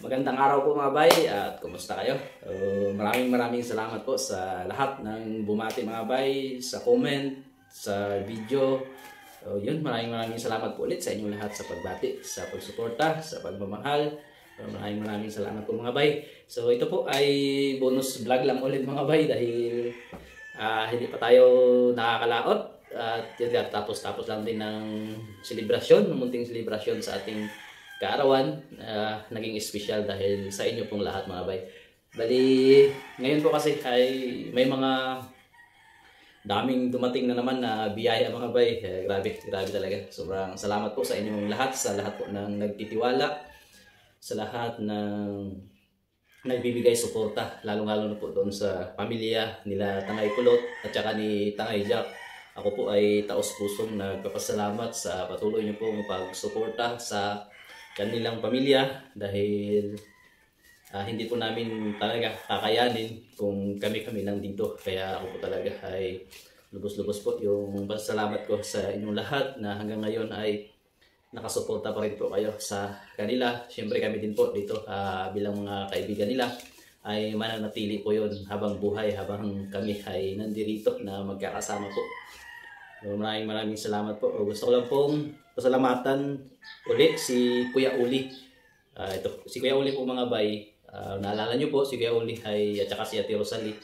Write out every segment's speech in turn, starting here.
Magandang araw po mga bay at kumusta kayo? Maraming salamat po sa lahat ng bumati mga bay, sa comment, sa video. Maraming salamat po ulit sa inyong lahat sa pagbati, sa pagsuporta, sa pagmamahal. Maraming salamat po mga bay. So ito po ay bonus vlog lang ulit mga bay dahil hindi pa tayo nakakalaot. At tapos lang din ng selebrasyon, munting selebrasyon sa ating kaarawan. Naging special dahil sa inyo pong lahat mga bay. Bali, ngayon po kasi ay may mga daming dumating na naman na biyaya mga bay. Grabe talaga. Sobrang salamat po sa inyong lahat, sa lahat po ng nagtitiwala, sa lahat ng nagbibigay suporta, lalong-lalo na po doon sa pamilya nila Tangay Kulot at saka ni Tangay Jack. Ako po ay taos-pusong nagpapasalamat sa patuloy niyo pong pagsuporta sa kanilang pamilya dahil hindi po namin talaga kakayanin kung kami lang dito. Kaya ako po talaga ay lubos-lubos po yung pasalamat ko sa inyong lahat na hanggang ngayon ay nakasuporta pa rin po kayo sa kanila. Siyempre kami din po dito bilang mga kaibigan nila ay mananatili po yun habang buhay, habang kami ay nandirito na magkakasama po. Maraming salamat po. Gusto ko lang pong pasalamatan uli si Kuya Uli. Si Kuya Uli po mga bay. Naalala nyo po si Kuya Uli at saka si Ate Rosalie.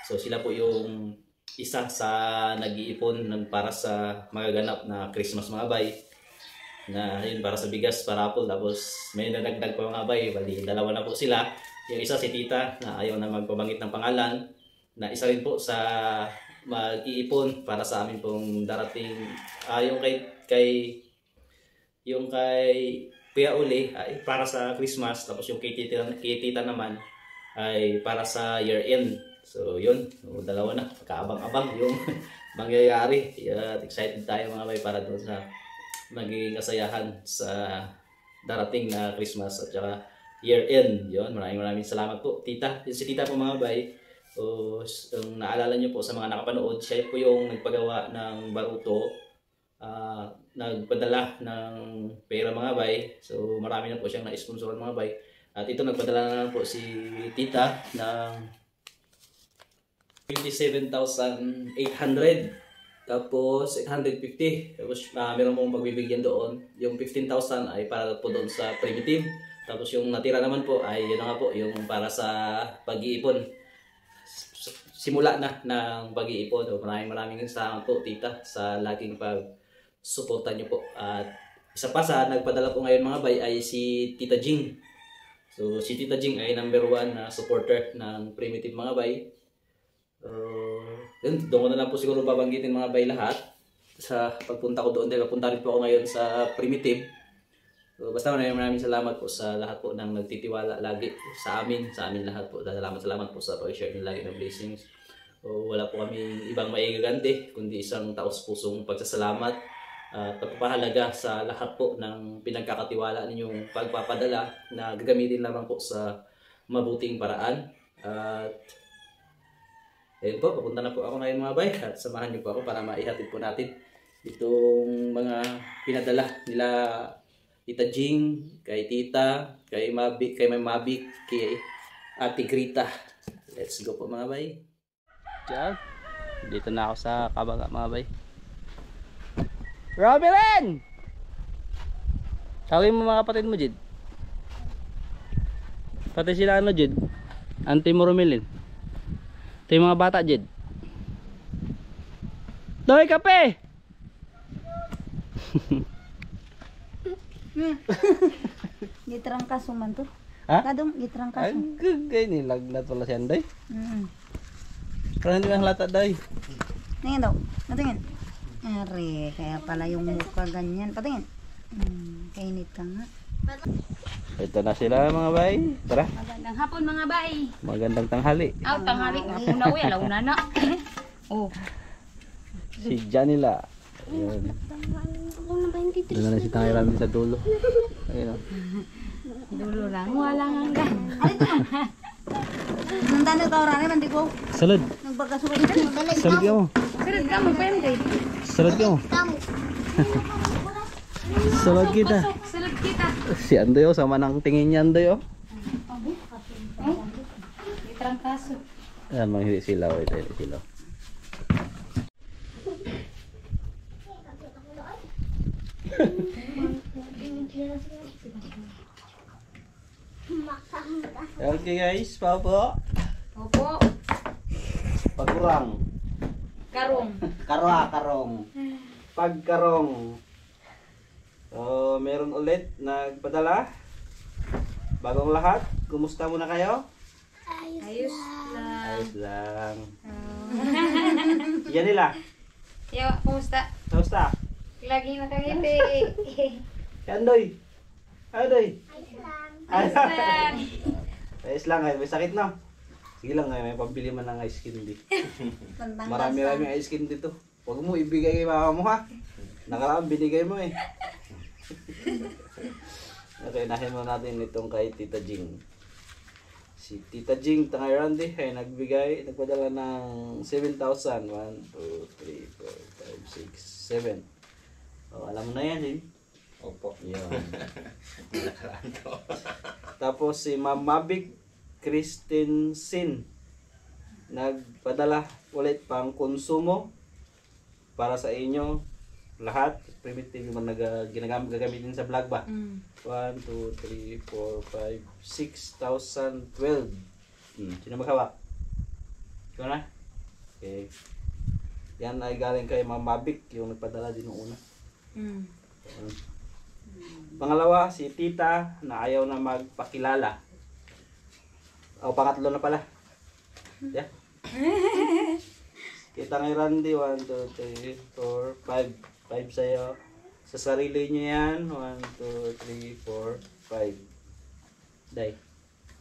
So sila po yung isa sa nag-iipon para sa magaganap na Christmas mga bay. Na yun, para sa bigas, para po. Tapos may nadagdag pa mga bay. Bali, dalawa na po sila. Yung isa si Tita na ayaw na magpabanggit ng pangalan. Na isa rin po sa mag-iipon para sa amin pong darating. Yung kay Kuya Uli ay para sa Christmas. Tapos yung kay Tita naman ay para sa year end. So yun, dalawa na. Kaabang-abang yung mangyayari. Excited tayo mga bay para doon sa magiging kasayahan sa darating na Christmas at saka year end. Yun, maraming salamat po Tita. Si Tita po mga bay, naalala nyo po sa mga nakapanood, siya po yung nagpagawa ng baruto, nagpadala ng pera mga bay. So marami na po siyang na-sponsoran mga bay. At ito nagpadala na po si Tita ng 27,800. Tapos 850. Tapos meron pong pagbibigyan doon. Yung 15,000 ay para po doon sa primitive. Tapos yung natira naman po ay yun nga po, yung para sa pag-iipon. Simula na ng pag-iipon. Maraming salamat po Tita sa laging pag-suporta nyo po. At isa pa sa nagpadala po ngayon mga bay ay si Tita Jing. So si Tita Jing ay #1 na supporter ng primitive mga bay. Doon ko na lang po siguro babanggitin mga bay lahat sa pagpunta ko doon. Dahil papunta rin po ako ngayon sa primitive. So, basta maraming salamat po sa lahat po ng nagtitiwala lagi sa amin lahat po. Salamat po sa pag-share nyo lagi ng blessings. Wala po kami ibang maigaganti kundi isang taos-pusong pagsasalamat at pagpapahalaga sa lahat po ng pinagkakatiwala ninyong pagpapadala na gagamitin lamang po sa mabuting paraan. At ayun po, papunta na po ako ngayon mga bay at samahan niyo po ako para maihatid po natin itong mga pinadala nila Tita Jing, kay Tita, kay Mabik, kay Ate Grita. Let's go po mga bay. Diyan. Dito na ako sa Kabaga mga bay. Robin! Tawagin mo mga kapatid mo, Jid. Pati sila Jid. Auntie mo Romilin. Ito yung mga bata, Jid. Doy, kape! Gitrangkas man to. Ha? Kadong gitrangkas. Ang gagay nilagnat wala si Anday. Pero hindi mahalata Day. Tingin daw. Natingin. Are, kaya pala yung mukha ganyan. Patingin. Kainit ka nga. Ito na sila mga bay. Tara. Magandang hapon mga bay. Magandang tanghali. Tanghali. Una uy, alauna na. Oh. Si Janila. Ayun. Doon na si Tangay Rami sa dulo. Ayun o. Dulo lang. Walang hanggan. Nandano ka orane man di ko. Salad. Nagpagkasulit ka. Salad ka mo. Sarap ka mo, pwede. Salad ka mo. Salad kita. Salad kita. Si Andoy o, sama ng tingin niya Andoy o. Trangkaso. Manghiri silaw. Ito silaw. Okay guys, papo. Opo. Pagurang. Karong. Karong. Pagkarong. So, meron ulit nagpadala. Bagong lahat, kumusta muna kayo? Ayos lang. Ayos lang. Yan nila. Yo, kumusta? Kumusta? Lagi nakangiti. Andoy. Andoy. Ayos lang. Ayos lang, ay may sakit na. Sige lang, ay may pambili man ng ice candy. Marami-rami ice candy dito. Huwag mo ibigay kay mama mo ha. Nakaraan binigay mo eh. Okay, nahin mo natin itong kay Tita Jing. Si Tita Jing Tangay Randy ay nagpadala ng 7,000. 1, 2, 3, 4, 5, 6, 7. Oh, alam mo na yan, eh. Opo. Yun. Tapos si Ma'am Mavic Christine Sin nagpadala ulit pang konsumo para sa inyo lahat. Primitive yung gagamitin sa vlog ba? 1, 2, 3, 4, 5, 6,012. Sino maghawak? Ikaw na? Okay. Yan ay galing kay Ma'am Mavic, yung nagpadala din noong una. Pangalawa, si Tita na ayaw na magpakilala. O, pangatlo na pala. Yeah. Kita ngay Randy, 1, 2, 3, 4, 5. 5 sa'yo. Sa sarili nyo yan. 1, 2, 3, 4, 5. Day.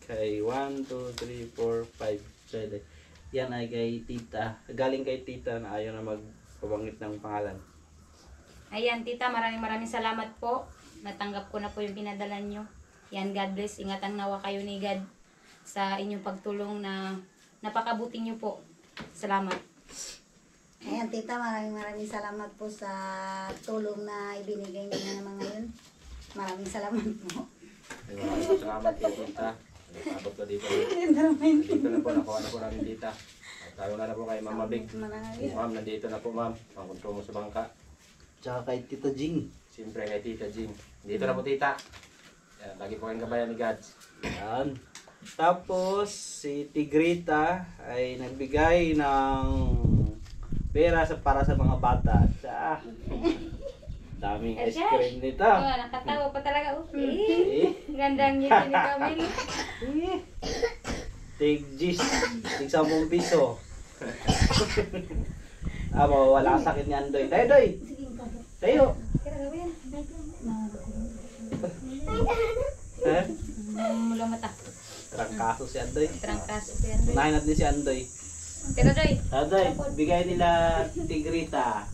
Kay 1, 2, 3, 4, 5. So, day. Yan ay kay Tita. Galing kay Tita na ayaw na magpabanggit ng pangalan. Ayan, tita, maraming salamat po. Natanggap ko na po yung pinadala nyo. Yan, God bless. Ingatan nawa kayo ni God sa inyong pagtulong na napakabuti nyo po. Salamat. Ayan, tita, maraming salamat po sa tulong na ibinigay niyo na naman ngayon. Maraming salamat po. Maraming salamat kay Tita. Abot ko dito. Dito na po, nakuha na po namin Tita. Tayo na po kay Mama Big. Ma'am, nandito na po ma'am. Pangkontrol mo sa bangka. Tsaka kay Tita Jing. Siyempre kay Tita Jing. Dito na po Tita. Yan, lagi po kayong kabayan ni God. Yan. Tapos, si Tigrita ay nagbigay ng pera para sa mga bata. Daming ice cream nito. Oh, nakatawa pa talaga. Gandang ngiti ni Camille. Tig 10 piso. Wala sakit ni Andoy. Tayo, Doy! Tayo! Mula mata. Trangkaso si Andoy. Trangkaso si Andoy. Unahin natin si Andoy. Pero Doy. Andoy, bigay nila Tigrita.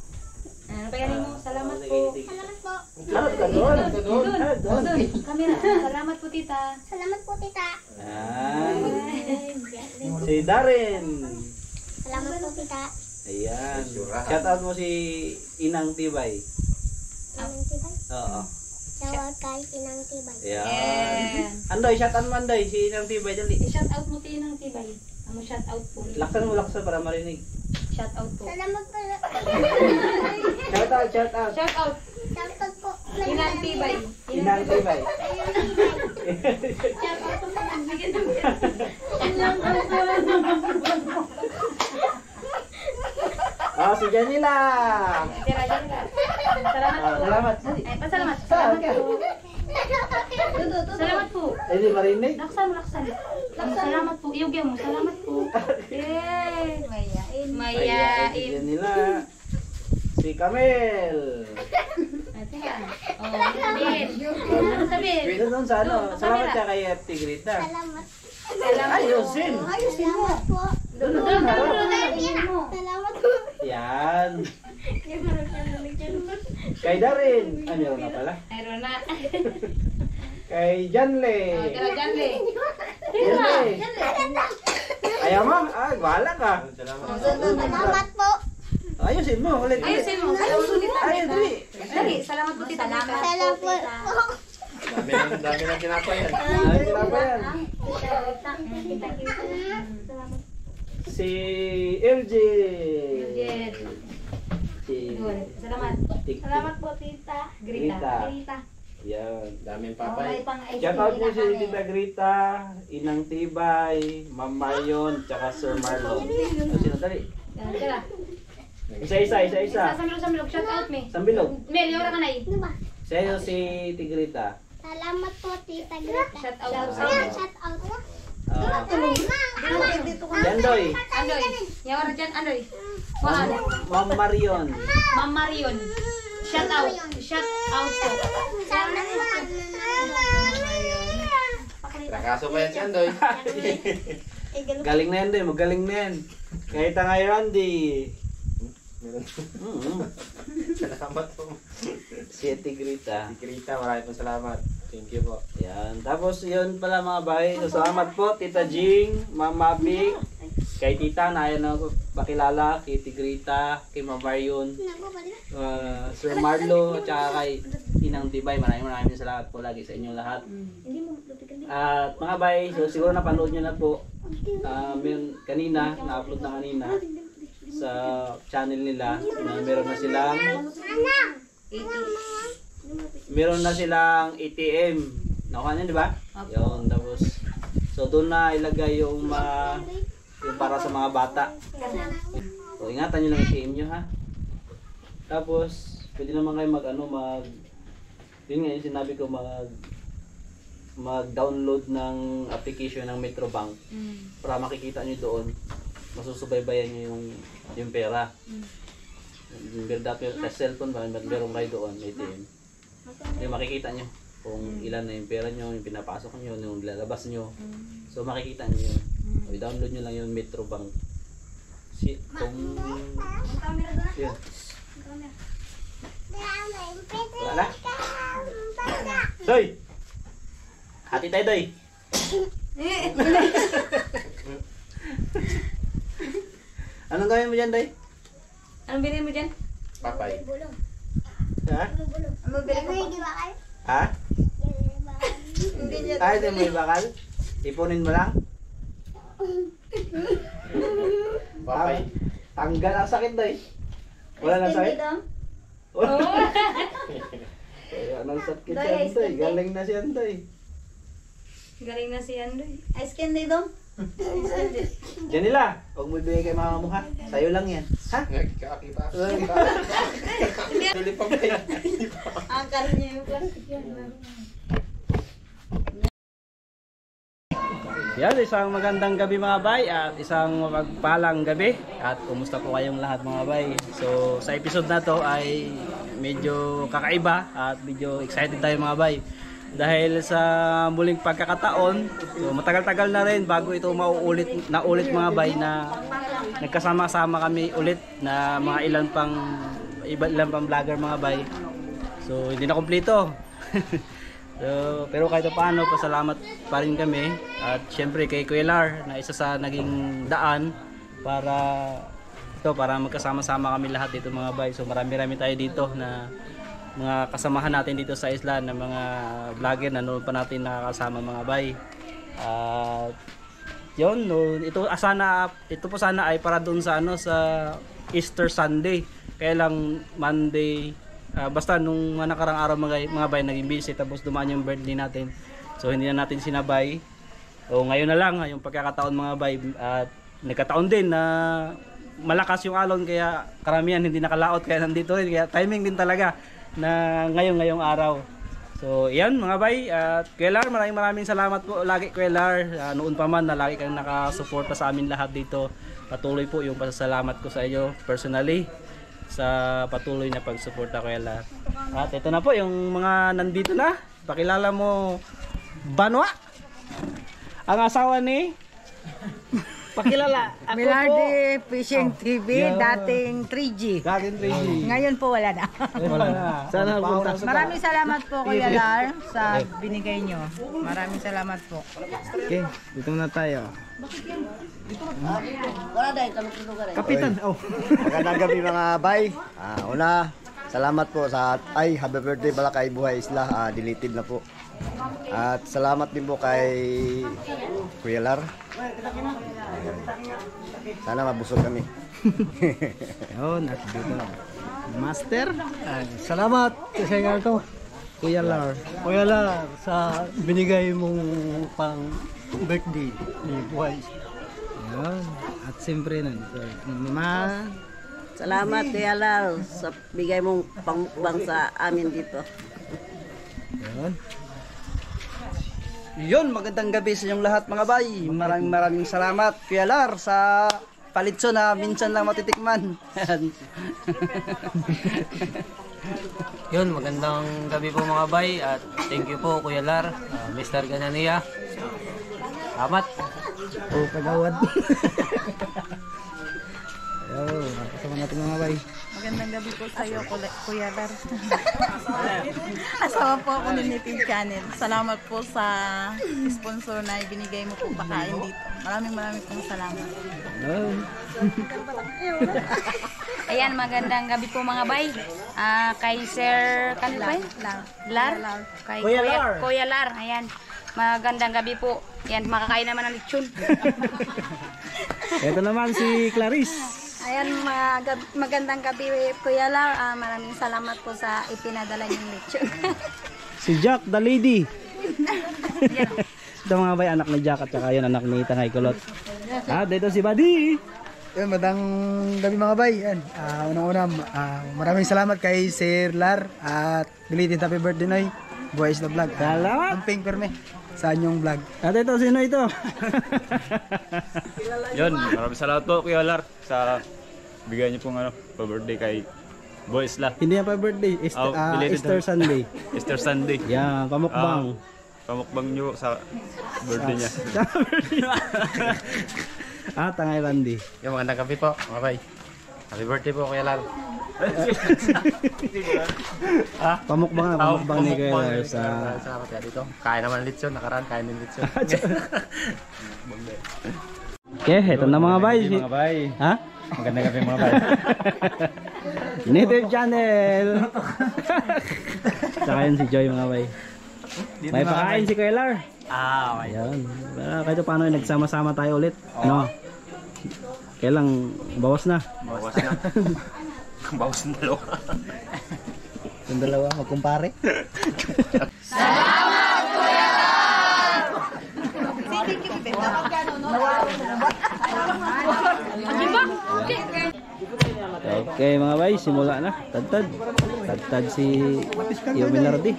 Ano pa yan mo? Salamat po. Salamat po. Harap ka doon. Doon. Kamera. Salamat po, tita. Salamat po, tita. Si Darren. Salamat po, tita. Ayan. Shout out mo si Inang Tibay. Inang Tibay? Oo. Shout kay Inang Tibay. Ayan. Andoy, shout out mo Andoy. Si Inang Tibay. Dali. I-shout out mo tinang tibay. Ano shout out po? Laksan para marinig. Shout out po. Salamat po. Shout out, shout out. Shout out. Shout out po. Inang tibay. Inang Tibay. Shout out po sa nagbigyan ng Si Janila. Tira. Salamat po. Salamat. Ay, pasalamat. Salamat po. Salamat po. Hindi marinig. Laksan. Salamat po. Iyugyan mo. Salamat po. Yay. Mayain. Si Mayain. Janila. Si Kamel. Teka. Oh, sabihin. Ano sabihin? Dito doon sa ano. Salamat ka kay Tigrita. Salamat. Ayusin. Ayusin mo. Doon. Salamat po. Yan. Kay Darin. Meron na pala. Mayroon na. Kay Janle. Tira, Janle. Janle. Ayaw mo? Wala ka. Salamat po. Ayusin mo. Ulit. Ayusin mo. Salamat po, tita. Ayun, dali. Dali, salamat po, tita. Salamat po. Dami ng tinapay yan. Ay, tinapa yan. Si LJ. Jen. Si Yun. Salamat. Tik- Salamat po, tita. Grita. Tita. Yan. Daming Oh, may papay. pang ice Shout out cream po na si kami. Tita Grita, Inang Tibay, Ma'am Marion, tsaka Sir Marlon. O, sino dali? Yan, tira. Isa. Sa milog. Shout out, me. Sambilog. Mel, yora ka na eh. Sa'yo si Tigrita. Salamat po, Tita Greta. Shout out. Shout out. Dito ka. Jandoy, Andoy. Yora dyan, Andoy. Wow. Ma'am Marion. Ma'am Marion. Shout out. Shout out po. Trakaso pa yan si Andoy. Galing na yan, Doy. Magaling na yan. Kahit nga Randy. Meron. Salamat po. Si Tigrita. Si Krita, maraming po salamat. Thank you po. Yan. Tapos yun pala mga bahay. So, salamat po Tita Jing, Mama Big, kay Tita na ayaw na ako pakilala, kay Tigrita, kay Ma'am Marion, Sir Marlo, at saka kay Inang Tibay. Maraming salamat po lagi sa inyong lahat. At mga bay, so siguro napanood nyo na po. Kanina, na-upload na kanina sa channel nila na meron na silang ATM. Nakuha niyo, di ba? Yun, tapos so doon na ilagay yung yung para sa mga bata. So ingatan niyo lang ATM niyo, ha. Tapos pwede naman kayo yun nga yung sinabi ko, mag-download ng application ng Metrobank para makikita niyo doon. Masusubaybayan niyo yung pera. Dati sa cellphone ba, meron kayo doon, ATM. Yung makikita nyo kung ilan na yung pera nyo, yung pinapasok nyo, yung lalabas nyo. So makikita nyo yun. I-download nyo lang yung Metrobank. Yun. Wala na? Doy! Hati tayo, Doy! Anong gawin mo dyan, Doy? Anong bilhin mo dyan? Papay. Ha? Ano bili ko pa? Ha? Hindi niya. Ay, di mo ibakal? Ipunin mo lang? Papay. Tanggal ang sakit, Doy. Wala nang sakit? Oh. Wala nang sakit Doy, yan, ice Doy. cream, Galing na siya, Doy. Galing na si Andoy. Ice candy dong? Diyan nila. Huwag mo ibigay kay mama mo, ha? Sa'yo lang yan. Ha? Nagkakita. Tuloy pa ba yan? Angkal niya yung plastic yan. Yan, isang magandang gabi mga bay at isang mapagpalang gabi. At kumusta po kayong lahat mga bay? So sa episode na to ay medyo kakaiba at medyo excited tayo mga bay. Dahil sa muling pagkakataon, so matagal-tagal na rin bago ito mauulit mga bay na nagkasama-sama kami ulit na mga ilan pang vlogger mga bay. So hindi na kumpleto. So, pero kahit paano, pasalamat pa rin kami at syempre kay Kuya Lar na isa sa naging daan para magkasama-sama kami lahat dito mga bay. So marami-rami tayo dito na mga kasamahan natin dito sa isla na mga vlogger na noon pa natin nakakasama mga bay. At yun, ito po sana ay para doon sa sa Easter Sunday. Kaya lang Monday, basta nung nakarang araw mga bay naging busy tapos dumaan yung birthday natin. So hindi na natin sinabay. So ngayon na lang yung pagkakataon mga bay at nagkataon din na malakas yung alon kaya karamihan hindi nakalaot kaya nandito rin kaya timing din talaga na ngayong araw. So yan mga bay at Kuya Lar, maraming salamat po lagi Kuya Lar. Noon pa man na lagi kang nakasuporta sa amin lahat dito. Patuloy po yung pasasalamat ko sa inyo personally sa patuloy na pagsuporta Kuya Lar. At ito na po yung mga nandito na. Pakilala mo Banwa, ang asawa ni pakilala. Ako Milardi Fishing TV, Yeah. dating 3G. Dating 3G. Ngayon po wala na. Wala na. Sana punta. Maraming salamat po Kuya Lar sa binigay nyo. Maraming salamat po. Okay, dito na tayo. Wala dahil kami tulungan rin. Kapitan, oh. Magandang gabi mga bay. Una, Salamat po sa happy birthday pala kay Buhay Isla, deleted na po. At salamat din po kay Kuya Lar. Sana mabusog kami. Yun, at dito. Master, Salamat sa inyo to. Kuya Lar. Kuya Lar, sa binigay mong pang birthday ni Buhay. Yun. At siyempre nun. So, Salamat Kuya Lar sa bigay mong pangmukbang sa amin dito. Yun. Yun, magandang gabi sa inyong lahat mga bay. Maraming salamat Kuya Lar sa palitso na minsan lang matitikman. Yun, magandang gabi po mga bay at thank you po Kuya Lar, Mr. Ganania. Salamat. Oh, kagawad. Ayun, kasama natin mga bay. Magandang gabi po sa iyo, Kuya Lar. Asawa po ako ni Native Channel. Salamat po sa sponsor na ibinigay mo po pakain dito. Maraming pong salamat. Ayan, magandang gabi po mga bay. Kay Sir Lar. Kay Kuya Lar. Ayan. Magandang gabi po. Ayan, makakain naman ng lechon. Ito naman si Clarice. Ayan, magandang gabi Kuya Lar. Maraming salamat po sa ipinadala niyong lechon. Si Jack, the lady. Ito mga bay, anak ni Jack at saka yun, anak ni Tangay Kulot. Dito si Buddy. Yan, madang gabi mga bay. Yan, unang-una, maraming salamat kay Sir Lar at belated happy birthday Noy. Buhay Isla Vlog. Salamat. Ang ping perme sa inyong vlog. At ito, sino ito? Yun, maraming salamat po Kuya Lar sa bigay niyo pong pa-birthday kay Buhay Isla. Hindi yan pa birthday, Easter Sunday. Easter Sunday. Yan, pamukbang. Pamukbang niyo sa birthday niya. Tangay Randy. Yung magandang gabi po mga bay. Happy birthday po Kuya Lar. Pamukbang ni Kuya Lar sa... Salamat kaya dito. Kain naman lechon, nakaraan kain din lechon. Okay, ito na mga bay. Ha? Magandang gabi mga bay. Native Channel. Tsaka yun si Joy mga bay. May pakain si Kuya Lar. Okay. Ayan. Kahit paano nagsama-sama tayo ulit. No? Kailang bawas na. Bawas na. Bawas na dalawa. Yung dalawa, magkumpare. Salamat Kuya Lar! Okay mga bay, simula na. Tad-tad. Tad-tad si Yominardi.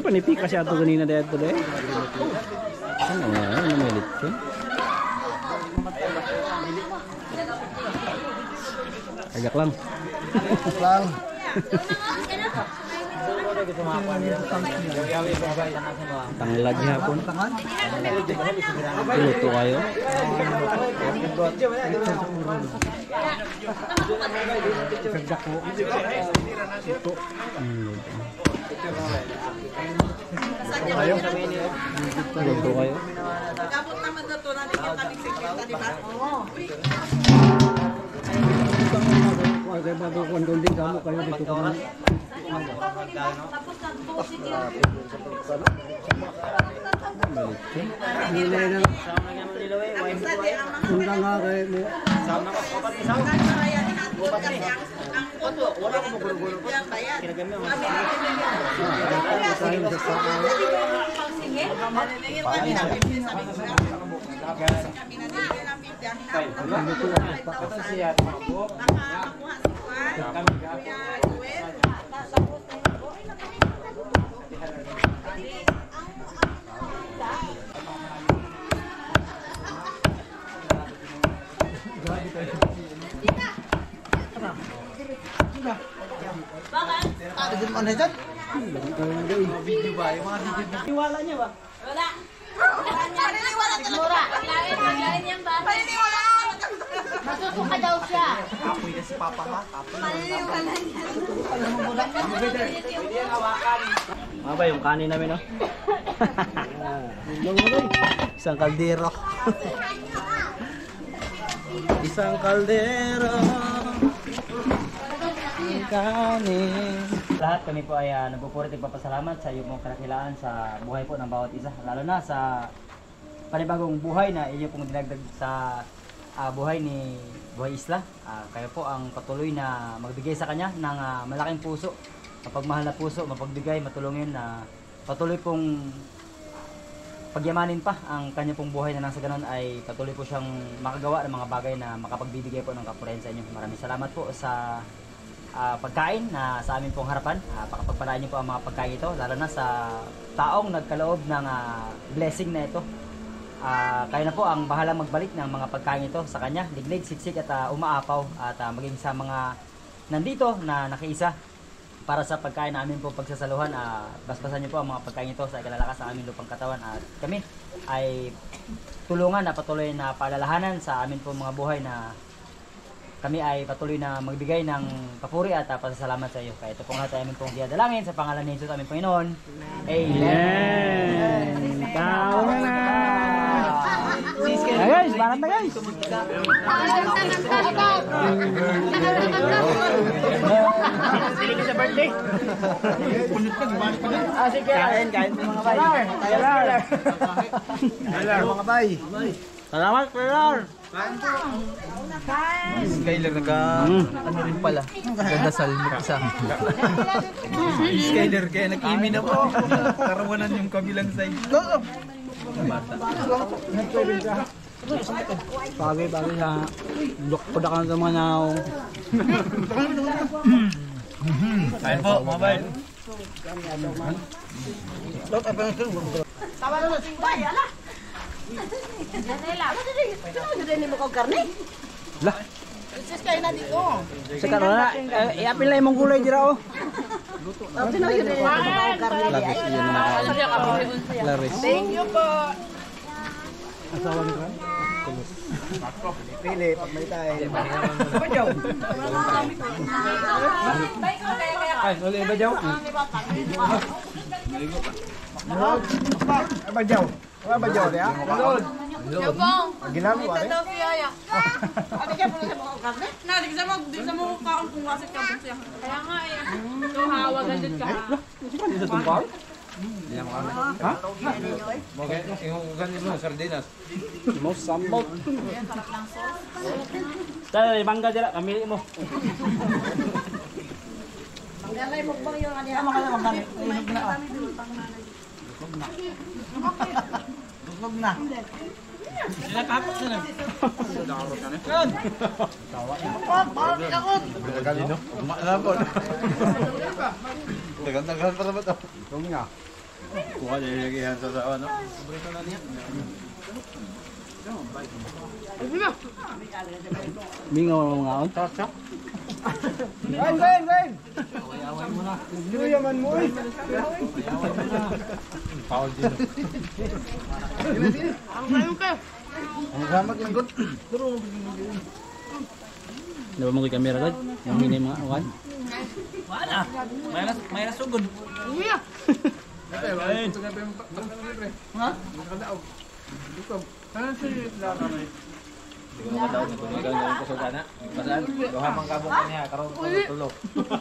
Panipika siya ito kanina dito deh. Ano namilit ko? Agak lang. Tanglag hapon. Luto kayo. Luto kayo. Kaya bago kundi kamu kayo dito ka. Ano dyan? Video ba? Yung mga video. Iwala niya ba? Wala. Paniniwala talaga. Paglain yan ba? Paniniwala. Masusuka daw siya. Apoy na si Papa ha. Paniniwala niya. Pwede yan hawakan. Mga bay, yung kanin namin, no? Isang kaldero. Isang kaldero. Kanin. Lahat kami po ay nagpupurit nagpapasalamat sa iyong kanakilaan sa buhay po ng bawat isa. Lalo na sa panibagong buhay na iyo pong dinagdag sa buhay ni Buhay Isla. Kayo po ang patuloy na magbigay sa kanya ng malaking puso, mapagmahal na puso, mapagbigay, matulungin na patuloy pong pagyamanin pa ang kanya pong buhay na nang sa ganun ay patuloy po siyang makagawa ng mga bagay na makapagbibigay po ng kapurihan sa inyo. Maraming salamat po sa pagkain na sa amin pong harapan. Pakapagpalaan niyo po ang mga pagkain ito, lalo na sa taong nagkaloob ng blessing na ito. Kayo na po ang bahalang magbalik ng mga pagkain ito sa kanya, liglig, siksik at umaapaw, at maging sa mga nandito na nakiisa para sa pagkain namin po pagsasaluhan. Basbasan niyo po ang mga pagkain ito sa ikalalakas sa aming lupang katawan, at kami ay tulungan na patuloy na paalalahanan sa amin po mga buhay na kami ay patuloy na magbigay ng papuri at pasasalamat sa iyo. Kaya ito pong lahat ay aming pong dinadalangin sa pangalan ni Jesus aming Panginoon. Amen. Tao na. Guys, banat na guys. Sige sa birthday. Sige. Kain mga bay. Tayo mga bay. Salamat, Pelar. Skyler ano rin pala. Gandasal mag-isa. Skyler kaya nag-imi na po. Karawanan yung kabilang side. Bagay na pudakan sa mga naong. Kain po, mga bay. Tawa na sing bay, ala. Janela. Ano din mo kog karne? Lah. Sus kayo na dito. Sa karon na iapil na imong gulay dira oh. Sino yun din mo kog karne? Thank you po. Asawa ni Ran? Pili, pag may tayo. Bajaw. Ay, ulit bajaw. Bajaw. Wala bajaw niya? Yobong. Ginagawa rin? Ito siya ya. Ano kaya po sa mga karne? Na, di sa mo kaon kung wasit ka po siya. Kaya nga eh. So, hawagan din ka. Hindi sa tumpal? Hindi naman kami. Ha? Okay, yung ganito mo, sardinas. Most sambot. Tayo, mangga dira, kamili mo. Manggalay mo ba yung ano? Tama ka na magkano. Busog na. Sila kapot na lang. Tawa niya. Bakit ako? Galino. Malapot. Tagal-tagal pa naman ito. Ito nga. Kuha niya yung sa sawa, no? Paborito na niya. Mingaw mga on. Wen! Away mo na. Hindi yaman mo eh. Paul din. Ang ramak lang good. Dapat mo kay kamera gud. Yung mini mga awan. Wala. May nasugod. Iya. Ha? Ano si Lara na eh? Hindi ko nakadaw na tumigaw niya yung kusog na. Basaan? Duha pang kabong niya. Karoon ko tulog.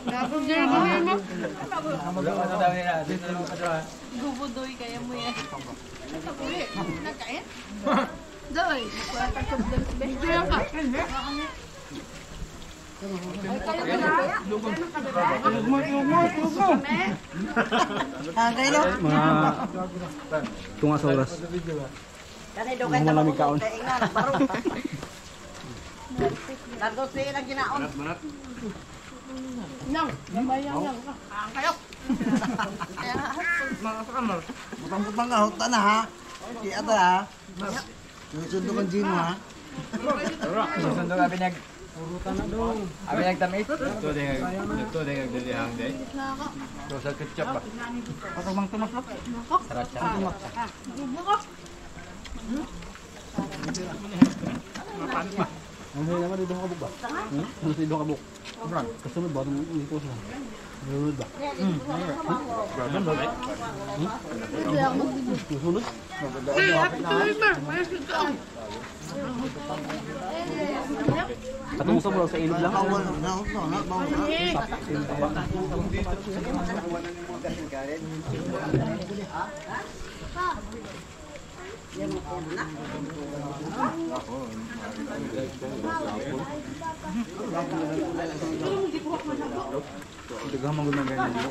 Gabog niya mo yun mo. Wala ka na daw nila. Dito na mo kadra. Gubudoy kaya mo yan. Nagkain? Doy. Video yan ka. Mga tunga sa oras. Kani do kay Malamig kaon. Largo siya na ginaon. Nang, babayang lang ka. Kayo. Mga kamar. Butang-butang ka. Huta na ha. Di ata ha. Susundo kang Gino ha. Susundo ka pinag Abi nagtamit. Ito din naglilihang day. So sa ketchup ba? Patag mang tumaslok. Sarap siya. Ano naman dito kabuk ba? Ano dito kabuk? Kasunod ba itong hindi ko siya? Kasunod ba? Kasunod? Katungso mo lang sa ilog lang. Dagang mga ganyan dito.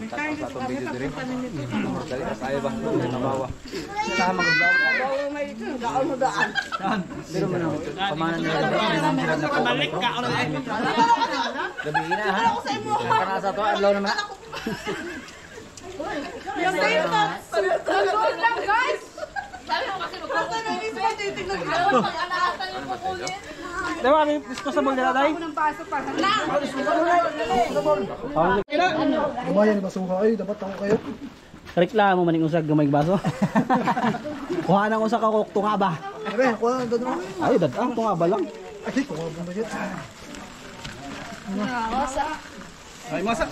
Sa itong video dire. Dali na saya ba? Nabawa. Sa magbawa. May gaon mo daan. Pero man ako, pamanan nila. Balik ka ulo. Gabi na ha. Para sa to adlaw naman. Yung tayo to. Saludo lang guys. Sabi mo kasi magkakaroon na yung isa titignan ko. Pag-alahatan yung kukunin. Diba kami disposable nila tayo? Kumayan ba suha ay dapat ako kayo. Reklamo maning usag gamay baso. Kuha nang usa ka kok tunga ba? Abe, kuha na doon. Ay dadang tunga ba lang. Ay, tunga ba yun? Masa. Ay, masa.